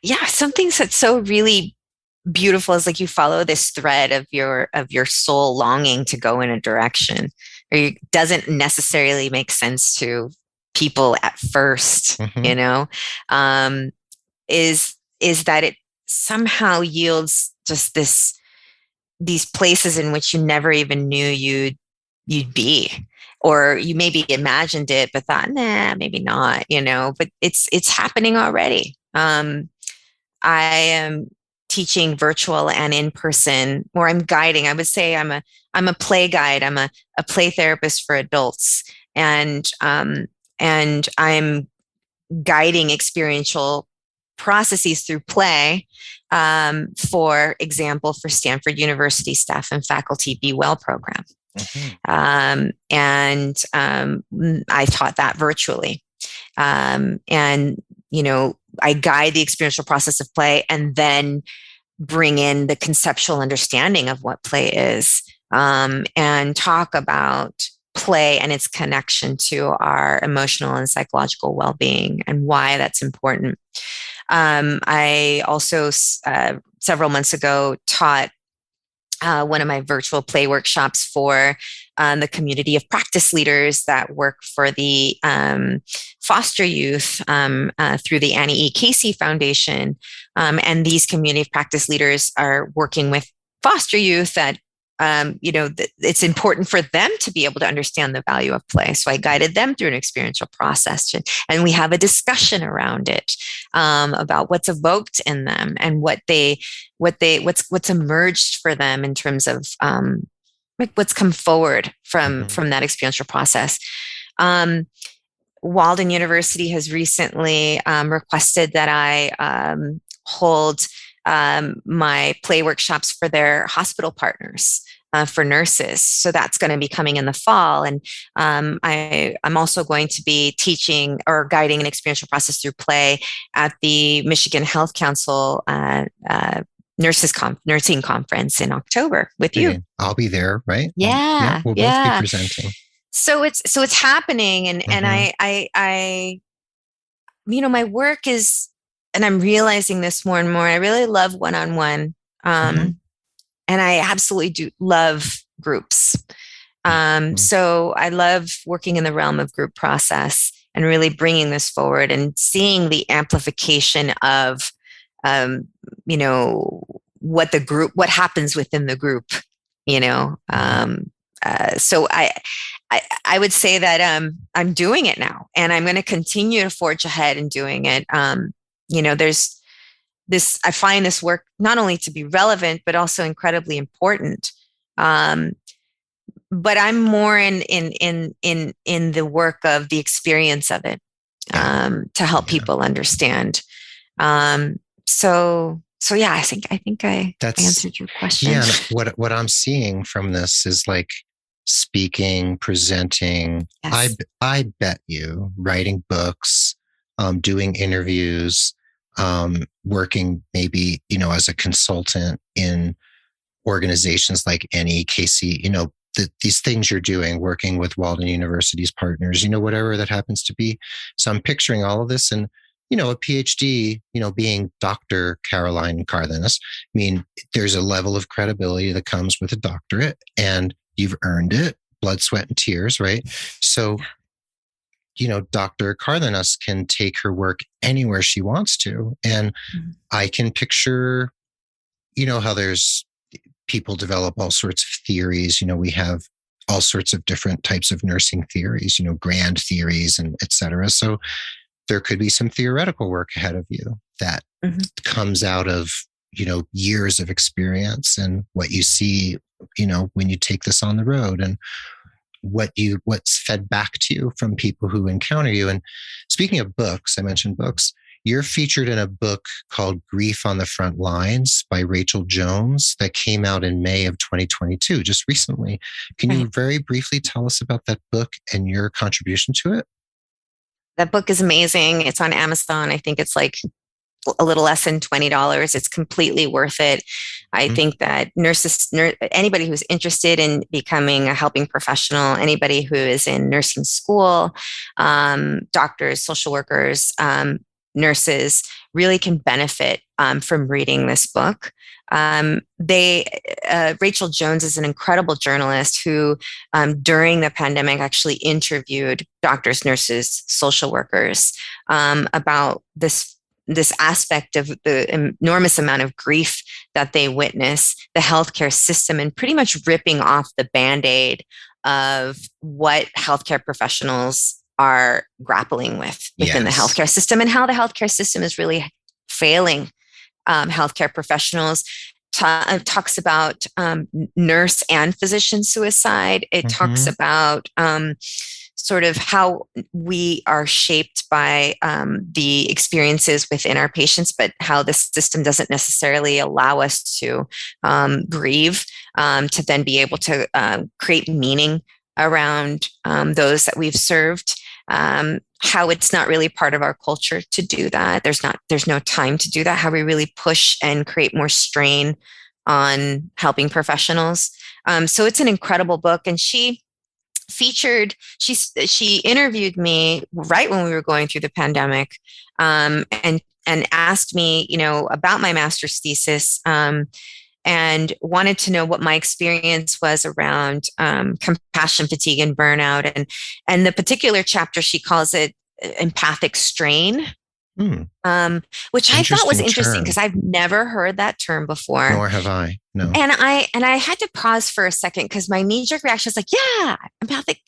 Yeah, something that's so really beautiful is you follow this thread of your soul longing to go in a direction, or it doesn't necessarily make sense to people at first, mm-hmm. Is that it somehow yields just these places in which you never even knew you'd be, or you maybe imagined it but thought, nah, maybe not, but it's happening already. I am teaching virtual and in person, or I'm guiding. I would say I'm a play guide. I'm a play therapist for adults, and I'm guiding experiential processes through play. For example, for Stanford University staff and faculty Be Well program. Mm-hmm. I taught that virtually. I guide the experiential process of play, and then bring in the conceptual understanding of what play is, and talk about play and its connection to our emotional and psychological well-being and why that's important. I also, several months ago, taught one of my virtual play workshops for the community of practice leaders that work for the foster youth through the Annie E. Casey Foundation. And these community of practice leaders are working with foster youth that, it's important for them to be able to understand the value of play. So I guided them through an experiential process, and we have a discussion around it, about what's evoked in them and what's emerged for them in terms of like what's come forward Mm-hmm. from that experiential process. Um, Walden University has recently requested that I hold my play workshops for their hospital partners. For nurses. So that's going to be coming in the fall. And I'm also going to be teaching or guiding an experiential process through play at the Michigan Health Council nursing conference in October with you. I'll be there, right? Yeah, We'll both be presenting. So it's happening, and I my work is, and I'm realizing this more and more. I really love one-on-one. And I absolutely do love groups. So I love working in the realm of group process and really bringing this forward and seeing the amplification of, what happens within the group, so I would say that I'm doing it now, and I'm going to continue to forge ahead in doing it. There's this, I find this work not only to be relevant, but also incredibly important. But I'm more in the work of the experience of it, to help people understand. So yeah, I think I answered your question. Yeah. What I'm seeing from this is like speaking, presenting. Yes. I bet you writing books, doing interviews, working maybe, as a consultant in organizations like NEKC, these things you're doing, working with Walden University's partners, whatever that happens to be. So I'm picturing all of this, and, a PhD, being Dr. Caroline Cárdenas. I mean, there's a level of credibility that comes with a doctorate, and you've earned it, blood, sweat, and tears, right? So, Dr. Cárdenas can take her work anywhere she wants to. And I can picture, how there's people develop all sorts of theories. We have all sorts of different types of nursing theories, grand theories and et cetera. So there could be some theoretical work ahead of you that comes out of, years of experience and what you see, when you take this on the road, and what's fed back to you from people who encounter you. And speaking of books, I mentioned books. You're featured in a book called Grief on the Front Lines by Rachel Jones that came out in May of 2022, just recently. Can you very briefly tell us about that book and your contribution to it? That book is amazing. It's on Amazon. I think it's like a little less than $20. It's completely worth it. I think that anybody who's interested in becoming a helping professional, anybody who is in nursing school, doctors, social workers, nurses, really can benefit from reading this book. Rachel Jones is an incredible journalist who, during the pandemic, actually interviewed doctors, nurses, social workers about this aspect of the enormous amount of grief that they witness, the healthcare system, and pretty much ripping off the Band-Aid of what healthcare professionals are grappling with within the healthcare system, and how the healthcare system is really failing healthcare professionals. Talks about nurse and physician suicide. It talks about sort of how we are shaped by the experiences within our patients, but how the system doesn't necessarily allow us to grieve, to then be able to create meaning around those that we've served. How it's not really part of our culture to do that. There's no time to do that. How we really push and create more strain on helping professionals. So it's an incredible book, and she interviewed me right when we were going through the pandemic, and asked me, about my master's thesis, and wanted to know what my experience was around compassion fatigue and burnout, and the particular chapter, she calls it empathic strain, which I thought was interesting because I've never heard that term before. Nor have I. No. And I had to pause for a second because my knee-jerk reaction is like, yeah,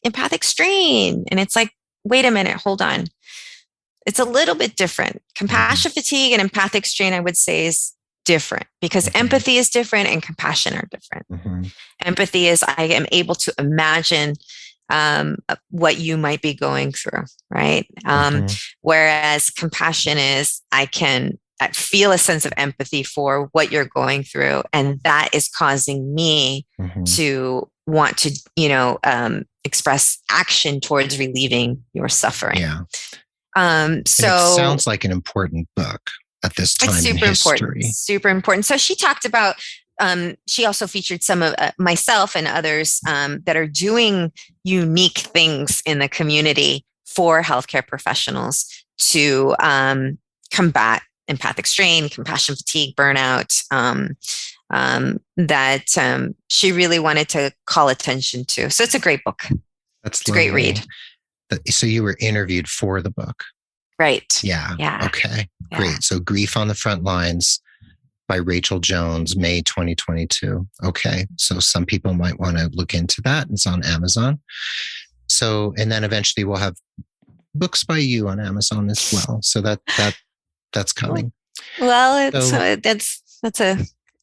empathic strain. And it's like, wait a minute, hold on. It's a little bit different. Compassion fatigue and empathic strain, I would say, is different because empathy is different and compassion are different. Empathy is I am able to imagine what you might be going through, right? Whereas compassion is I can feel a sense of empathy for what you're going through, and that is causing me to want to, express action towards relieving your suffering. Yeah. So and it sounds like an important book at this time in history. Super important. So she talked about. She also featured some of myself and others that are doing unique things in the community for healthcare professionals to combat empathic strain, compassion fatigue, burnout, that she really wanted to call attention to. So it's a great book. It's a great read. So you were interviewed for the book. Right. Yeah. Okay. Yeah. Great. So Grief on the Front Lines by Rachel Jones, May 2022. Okay. So some people might want to look into that. It's on Amazon. So, and then eventually we'll have books by you on Amazon as well. So that's coming. Well, that's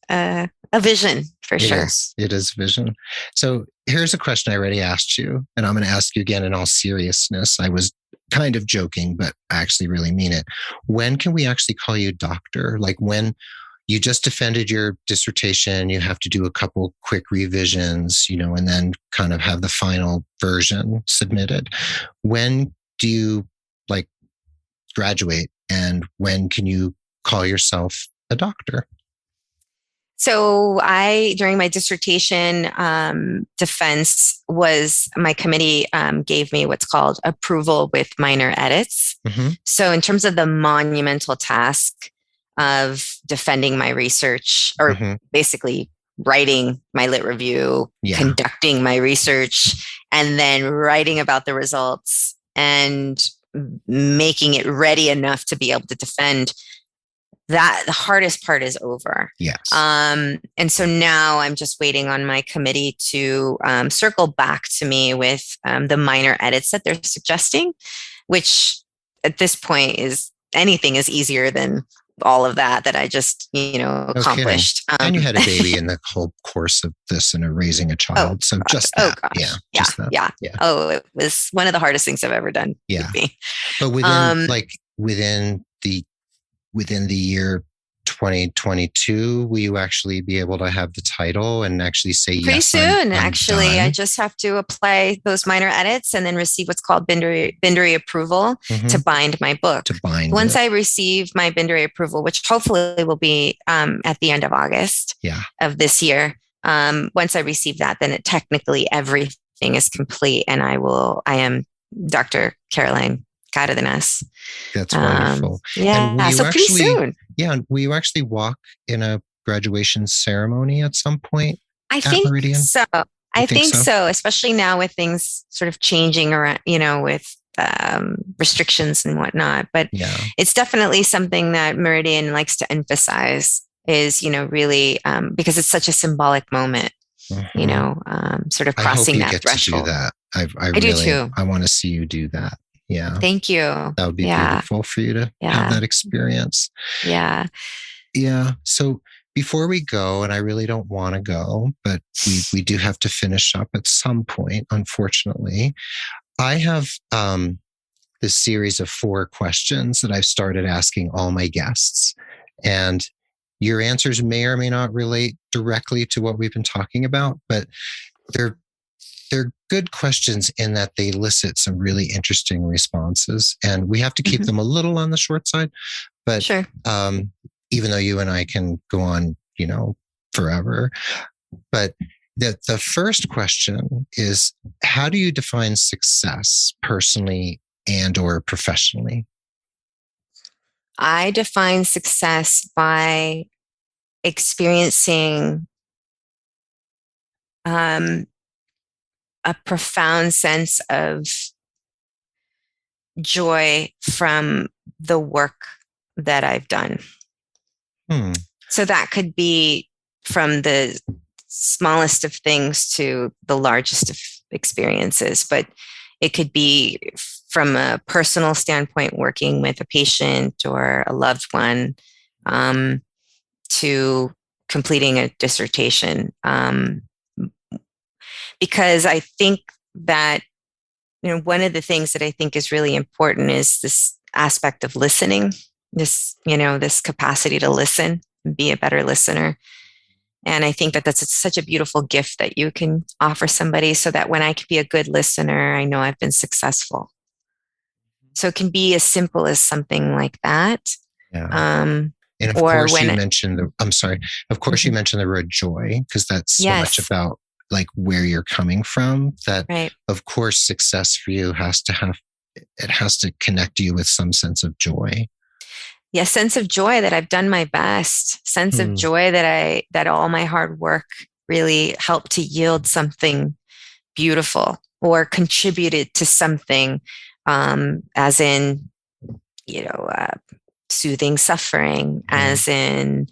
a vision for sure. It is vision. So here's a question I already asked you, and I'm going to ask you again in all seriousness. I was kind of joking, but I actually really mean it. When can we actually call you doctor? Like when you just defended your dissertation, you have to do a couple quick revisions, and then kind of have the final version submitted. When do you graduate, and when can you call yourself a doctor? So during my dissertation defense my committee gave me what's called approval with minor edits. So in terms of the monumental task of defending my research, or basically writing my lit review, conducting my research, and then writing about the results and making it ready enough to be able to defend, that the hardest part is over. Yes. And so now I'm just waiting on my committee to circle back to me with the minor edits that they're suggesting, which at this point anything is easier than all of that I just, accomplished. And you had a baby in the whole course of this and raising a child. So just that. Oh, gosh. Yeah. Oh, it was one of the hardest things I've ever done. Yeah. With me. But within the year 2022, will you actually be able to have the title and actually say pretty yes? Soon, I'm actually. done. I just have to apply those minor edits and then receive what's called bindery approval to bind my book. Once I receive my bindery approval, which hopefully will be at the end of August of this year. Once I receive that, then technically everything is complete, and I am Dr. Caroline Cárdenas. That's wonderful. So pretty soon. Yeah. Will you actually walk in a graduation ceremony at some point? I think so. I think so, especially now with things sort of changing around, with restrictions and whatnot. But it's definitely something that Meridian likes to emphasize is, really, because it's such a symbolic moment, sort of crossing that threshold. To do that. I do too. I want to see you do that. Yeah. Thank you. That would be beautiful for you to have that experience. Yeah. Yeah. So before we go, and I really don't want to go, but we do have to finish up at some point, unfortunately. I have this series of 4 questions that I've started asking all my guests. And your answers may or may not relate directly to what we've been talking about, but they're good questions in that they elicit some really interesting responses, and we have to keep them a little on the short side. But sure. Even though you and I can go on, forever. But the first question is, how do you define success personally and or professionally? I define success by experiencing a profound sense of joy from the work that I've done. So that could be from the smallest of things to the largest of experiences, but it could be from a personal standpoint, working with a patient or a loved one, to completing a dissertation, because I think that, one of the things that I think is really important is this aspect of listening, this capacity to listen and be a better listener. And I think that that's such a beautiful gift that you can offer somebody, so that when I can be a good listener, I know I've been successful. So it can be as simple as something like that. Yeah. And of course, you mentioned you mentioned the word joy, because that's so much about like where you're coming from, that of course success for you has to connect you with some sense of joy. Yeah, sense of joy that I've done my best, sense of joy that all my hard work really helped to yield something beautiful or contributed to something, as in, soothing suffering, as in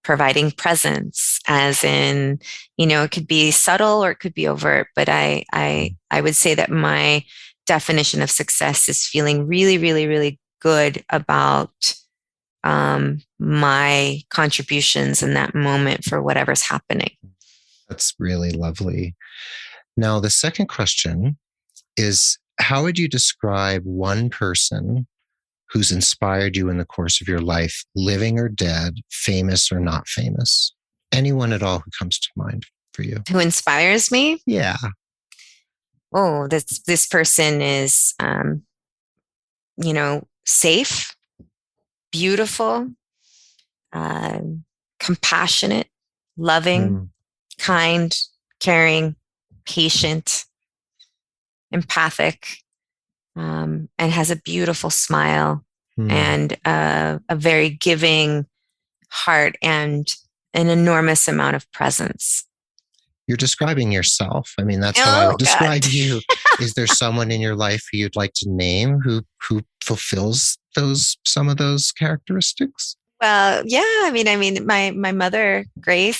providing presence, as in, it could be subtle or it could be overt. But I would say that my definition of success is feeling really, really, really good about my contributions in that moment for whatever's happening. That's really lovely. Now, the second question is, how would you describe one person who's inspired you in the course of your life, living or dead, famous or not famous? Anyone at all who comes to mind for you? Who inspires me? Yeah. Oh, this person is, safe, beautiful, compassionate, loving, kind, caring, patient, empathic, and has a beautiful smile and a very giving heart and an enormous amount of presence. You're describing yourself. I mean, that's how I would describe you. Is there someone in your life who you'd like to name who fulfills some of those characteristics? Well, yeah. I mean, my mother, Grace,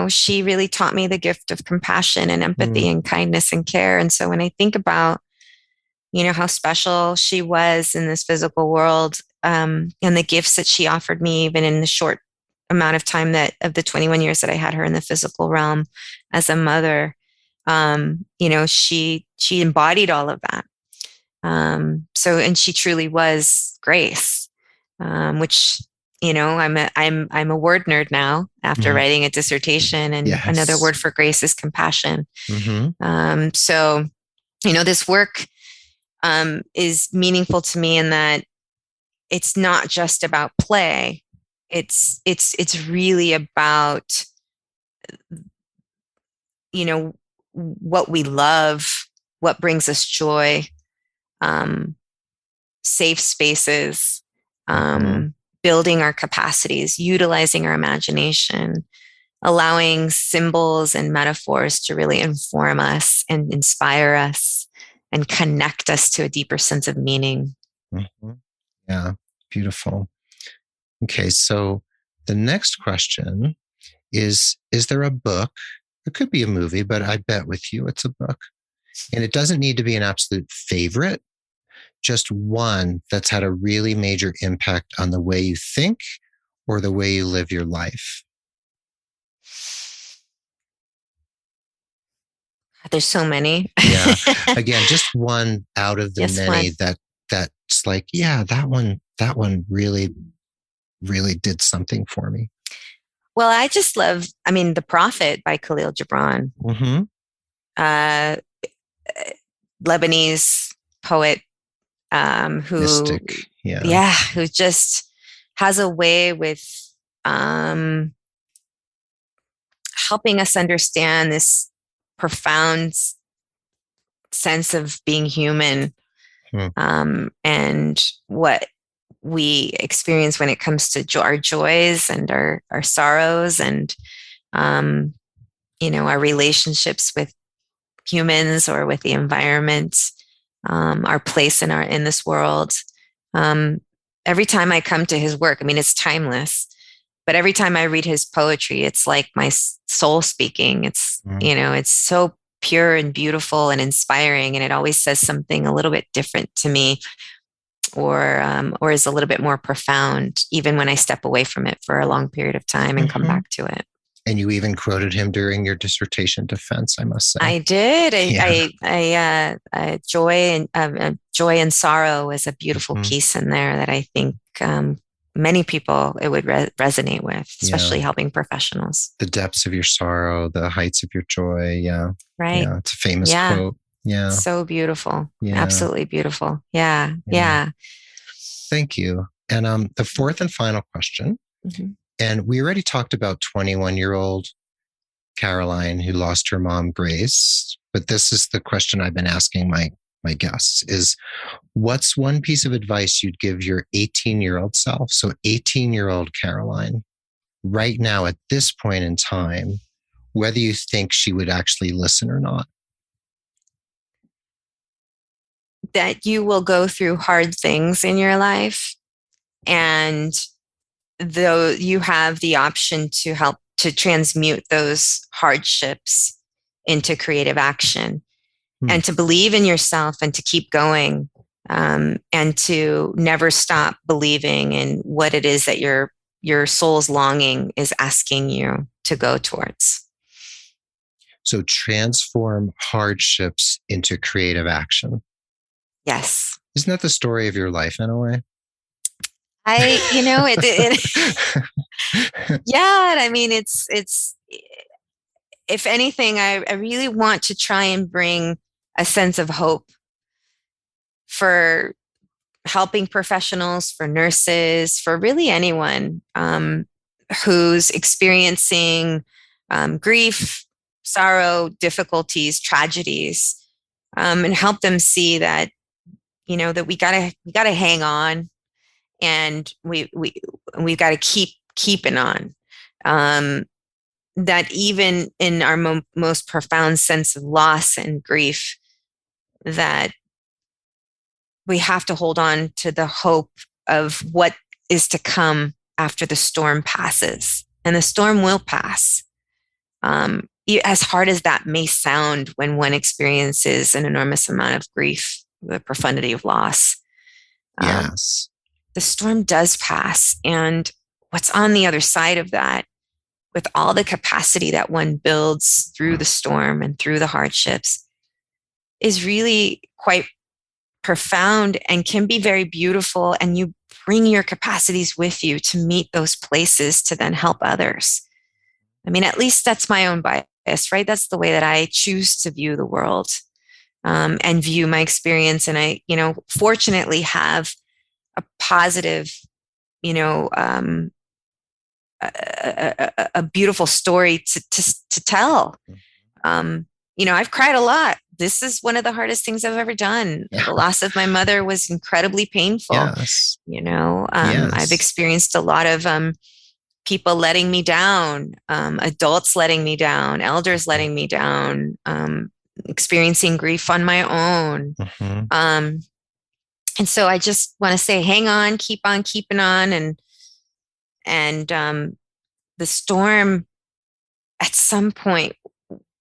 she really taught me the gift of compassion and empathy and kindness and care. And so when I think about, how special she was in this physical world, and the gifts that she offered me, even in the short amount of time of the 21 years that I had her in the physical realm as a mother, she embodied all of that. And she truly was Grace, which, I'm a word nerd now after writing a dissertation, and another word for grace is compassion. So, this work is meaningful to me in that it's not just about play. It's really about, what we love, what brings us joy, safe spaces, building our capacities, utilizing our imagination, allowing symbols and metaphors to really inform us and inspire us and connect us to a deeper sense of meaning. Yeah, beautiful. Okay, so the next question is there a book? It could be a movie, but I bet with you it's a book. And it doesn't need to be an absolute favorite, just one that's had a really major impact on the way you think or the way you live your life. There's so many. Yeah. Again, just one out of the many that's like, yeah, that one really, really did something for me. Well, I just love, The Prophet by Khalil Gibran. Lebanese poet, who mystic, who just has a way with helping us understand this profound sense of being human, and what we experience when it comes to our joys and our sorrows, and our relationships with humans or with the environment, our place in this world. Every time I come to his work, it's timeless, but every time I read his poetry, it's like my soul speaking. It's, it's so pure and beautiful and inspiring. And it always says something a little bit different to me. or is a little bit more profound, even when I step away from it for a long period of time and come back to it. And you even quoted him during your dissertation defense, I must say. I did. Joy and Sorrow is a beautiful piece in there that I think many people it would resonate with, especially helping professionals. The depths of your sorrow, the heights of your joy. Yeah. Right. Yeah. It's a famous quote. Yeah. So beautiful. Yeah. Absolutely beautiful. Yeah. Thank you. And the fourth and final question. And we already talked about 21-year-old Caroline who lost her mom, Grace. But this is the question I've been asking my guests is, what's one piece of advice you'd give your 18-year-old self? So 18-year-old Caroline, right now at this point in time, whether you think she would actually listen or not. That you will go through hard things in your life, and though you have the option to help to transmute those hardships into creative action, and to believe in yourself and to keep going, and to never stop believing in what it is that your soul's longing is asking you to go towards. So transform hardships into creative action. Yes. Isn't that the story of your life in a way? Yeah. I mean, it's, if anything, I really want to try and bring a sense of hope for helping professionals, for nurses, for really anyone who's experiencing grief, sorrow, difficulties, tragedies, and help them see that, that we gotta hang on, and we've got to keep keeping on. That even in our most profound sense of loss and grief, that we have to hold on to the hope of what is to come after the storm passes. And the storm will pass. As hard as that may sound when one experiences an enormous amount of grief, the profundity of loss. Yes. The storm does pass. And what's on the other side of that, with all the capacity that one builds through the storm and through the hardships, is really quite profound and can be very beautiful. And you bring your capacities with you to meet those places to then help others. I mean, at least that's my own bias, right? That's the way that I choose to view the world and view my experience. And I, fortunately have a positive, a beautiful story to tell. I've cried a lot. This is one of the hardest things I've ever done. The loss of my mother was incredibly painful. Yes. I've experienced a lot of people letting me down, adults letting me down, elders letting me down, experiencing grief on my own. And so I just want to say, hang on, keep on keeping on. And the storm at some point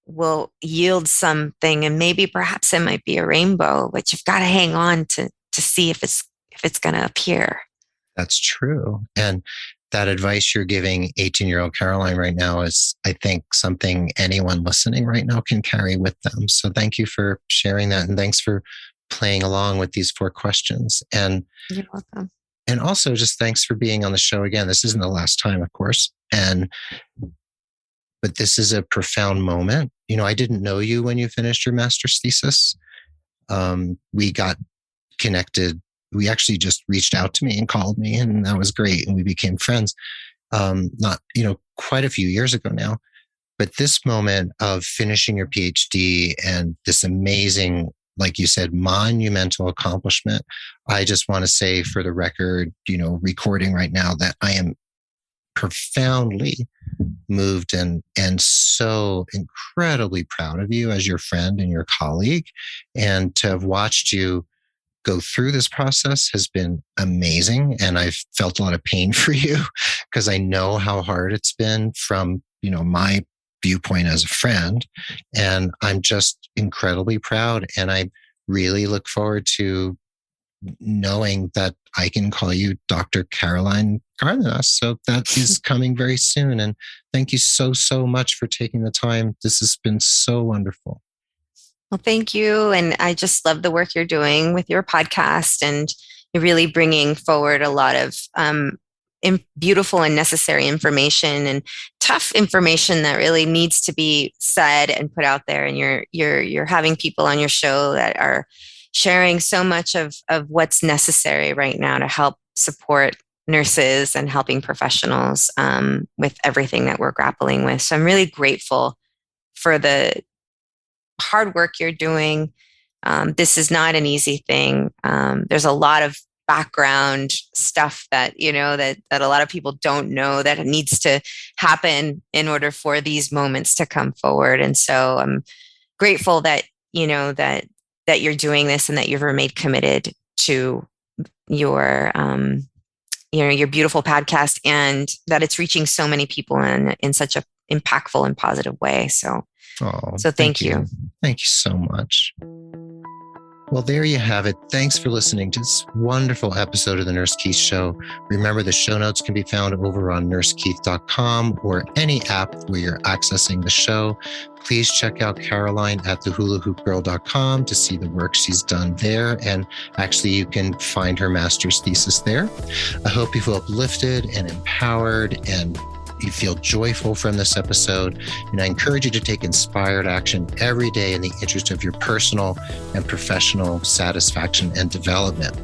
will yield something, and maybe perhaps it might be a rainbow, but you've got to hang on to see if it's going to appear. That's true. And that advice you're giving 18-year-old Caroline right now is, I think, something anyone listening right now can carry with them. So thank you for sharing that. And thanks for playing along with these 4 questions. And you're welcome. And also just thanks for being on the show again. This isn't the last time, of course. But this is a profound moment. I didn't know you when you finished your master's thesis. We got connected. We actually just reached out to me and called me, and that was great. And we became friends, not, quite a few years ago now. But this moment of finishing your PhD and this amazing, like you said, monumental accomplishment, I just want to say for the record, recording right now, that I am profoundly moved and so incredibly proud of you as your friend and your colleague. And to have watched you go through this process has been amazing. And I've felt a lot of pain for you because I know how hard it's been from, my viewpoint as a friend. And I'm just incredibly proud. And I really look forward to knowing that I can call you Dr. Caroline Cárdenas. So that is coming very soon. And thank you so, so much for taking the time. This has been so wonderful. Well, thank you. And I just love the work you're doing with your podcast, and you're really bringing forward a lot of beautiful and necessary information, and tough information that really needs to be said and put out there. And you're having people on your show that are sharing so much of what's necessary right now to help support nurses and helping professionals with everything that we're grappling with. So I'm really grateful for the hard work you're doing. This is not an easy thing. There's a lot of background stuff that, that a lot of people don't know that needs to happen in order for these moments to come forward. And so I'm grateful that, that you're doing this, and that you've remained committed to your, your beautiful podcast, and that it's reaching so many people in such a impactful and positive way. So thank you. Thank you so much. Well, there you have it. Thanks for listening to this wonderful episode of the Nurse Keith Show. Remember, the show notes can be found over on nursekeith.com or any app where you're accessing the show. Please check out Caroline at thehulahoopgirl.com to see the work she's done there. And actually, you can find her master's thesis there. I hope you feel uplifted and empowered, and you feel joyful from this episode. And I encourage you to take inspired action every day in the interest of your personal and professional satisfaction and development.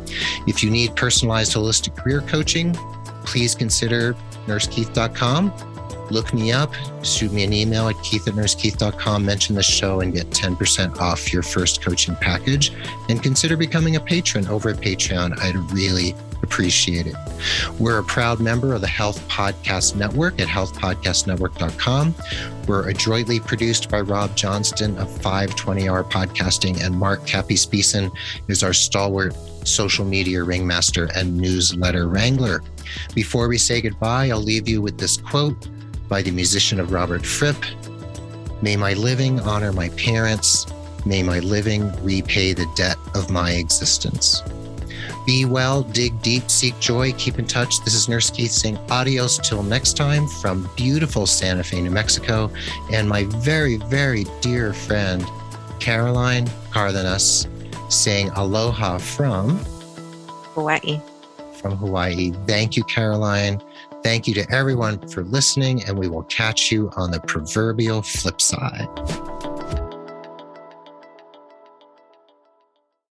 If you need personalized holistic career coaching, please consider nursekeith.com. Look me up, shoot me an email at keith@nursekeith.com, mention the show, and get 10% off your first coaching package. And consider becoming a patron over at Patreon. I'd really appreciate it. We're a proud member of the Health Podcast Network at healthpodcastnetwork.com. We're adroitly produced by Rob Johnston of 520R Podcasting, and Mark Cappy-Speason is our stalwart social media ringmaster and newsletter wrangler. Before we say goodbye, I'll leave you with this quote by the musician of Robert Fripp. May my living honor my parents. May my living repay the debt of my existence. Be well, dig deep, seek joy, keep in touch. This is Nurse Keith saying adios till next time from beautiful Santa Fe, New Mexico, and my very, very dear friend, Caroline Cárdenas, saying aloha from Hawaii. From Hawaii. Thank you, Caroline. Thank you to everyone for listening, and we will catch you on the proverbial flip side.